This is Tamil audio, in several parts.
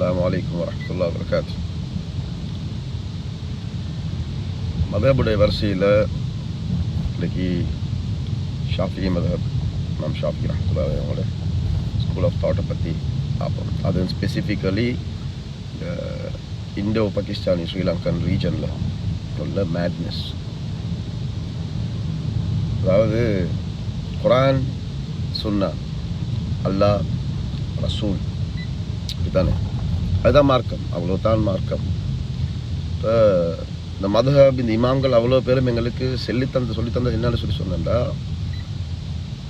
அஸ்ஸலாமு அலைக்கும் வரஹ்மத்துல்லாஹி வபரகாத்துஹு. மதஹபுடைய வரிசையில் இன்றைக்கி ஷாஃபி மதஹப், இமாம் ஷாஃபி ரஹ்மத்துல்லாஹி அவங்களோட ஸ்கூல் ஆஃப் தாட்டை பற்றி பார்ப்போம். அது ஸ்பெசிஃபிக்கலி இண்டோ பாகிஸ்தானி ஸ்ரீலங்கன் ரீஜனில் உள்ள மேட்னஸ். அதாவது குரான், சுன்னா, அல்லாஹ், ரசூல், இதுதானே, அதுதான் மார்க்கம், அவ்வளோதான் மார்க்கம். இப்போ இந்த மதுஹப், இந்த இமாம்கள் அவ்வளோ பேரும் எங்களுக்கு சொல்லித்தந்தது என்னன்னு சொன்னேன்டா,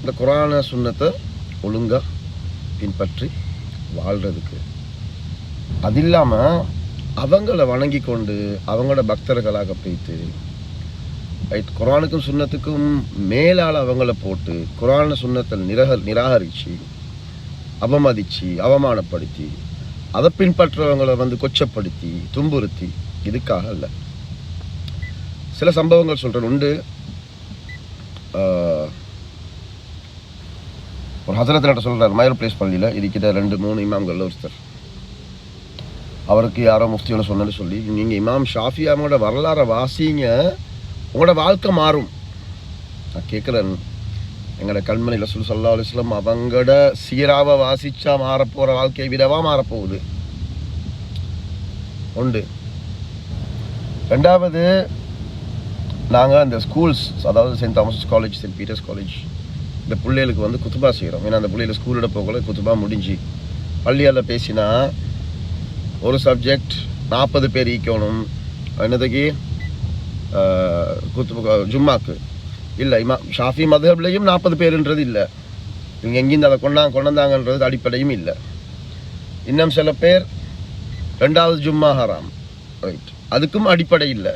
இந்த குரான சுன்னத்தை ஒழுங்காக பின்பற்றி வாழ்கிறதுக்கு. அது இல்லாமல் அவங்கள வணங்கி கொண்டு அவங்களோட பக்தர்களாக போய்த்து குரானுக்கும் சுன்னத்துக்கும் மேலால் அவங்கள போட்டு குரான சுன்னத்தை நிராகரித்து அவமதித்து அவமானப்படுத்தி அதை பின்பற்றவங்களை கொச்சப்படுத்தி துன்புறுத்தி இதுக்காக இல்லை. சில சம்பவங்கள் சொல்கிறேன் உண்டு. ஒரு ஹசரத் நட்ட சொல்கிறார், மயூர் பிளேஸ் பள்ளியில் இதுக்கிட்ட 2-3 இமாம்களில் ஒருத்தர். அவருக்கு யாரோ முஃப்தியோட சொன்னேன்னு சொல்லி, நீங்கள் இமாம் ஷாஃபி அவங்களோட வரலாறை வாசிங்க, உங்களோட வாழ்க்கை மாறும். நான் கேட்குறேன், எங்களோட கண்மணி ரசூல் ஸல்லல்லாஹு அலைஹி வஸல்லம் அவங்களோட சீராவை வாசிச்சா மாறப்போகிற வாழ்க்கையை விடவா மாறப்போகுது உண்டு. ரெண்டாவது, நாங்கள் அந்த ஸ்கூல்ஸ், அதாவது saint Thomas college, saint Peter's college, இந்த பிள்ளைகளுக்கு குத்துபா செய்கிறோம். ஏன்னா அந்த பிள்ளைகளை ஸ்கூலோட போகல குத்துபா முடிஞ்சு பள்ளியால் பேசினா ஒரு சப்ஜெக்ட் 40 பேர் ஈக்கணும். என்னதுக்கு ஜும்மாக்கு இல்லை. ஷாஃபி மதுஹப்லையும் 40 பேருன்றது இல்லை. இவங்க எங்கேருந்து அதை கொண்டாந்தாங்கன்றது அடிப்படையும் இல்லை. இன்னும் சில பேர் 2வது ஜும்மா ஹராம், ரைட், அதுக்கும் அடிப்படை இல்லை.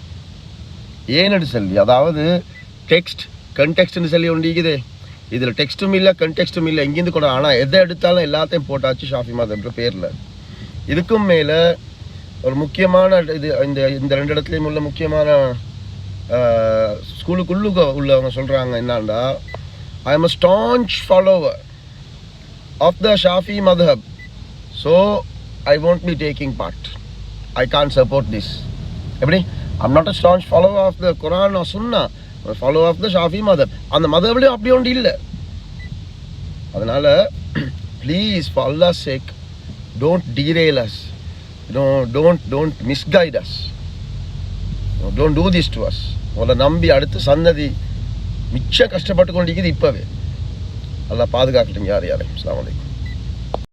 ஏன்னு சொல்லி, அதாவது கண்டெக்ஸ்ட்னு சொல்லி ஒன்றிக்குதே, இதில் டெக்ஸ்ட்டும் இல்லை கண்டெக்ஸ்ட்டும் இல்லை, எங்கேருந்து கொண்டு. ஆனால் எதை எடுத்தாலும் எல்லாத்தையும் போட்டாச்சு ஷாஃபி மதுஹப்ன்ற பேரில். இதுக்கும் மேலே ஒரு முக்கியமான இது, இந்த 2 இடத்துலையும் உள்ள முக்கியமான ஸ்கூலுக்குள்ளே உள்ளவங்க சொல்கிறாங்க என்னன்னா, I am a staunch follower of the Shafi மதுஹப், so I won't be taking part, I can't support this. எப்படி? I'm not a staunch follower of the Quran or Sunnah, I'm a follower of the Shafi madhab. அந்த மதஹப்லையும் அப்படி ஒன்று இல்லை. அதனால் please, for Allah's sake, don't derail us, don't misguide us, don't do this to us. உங்களை நம்பி அடுத்த சன்னதி மிச்சம் கஷ்டப்பட்டு கொண்டிருக்குது இப்போவே. அல்லாஹ் பாதுகாக்கட்டும் யாரையும். அஸ்ஸலாமு அலைக்கும்.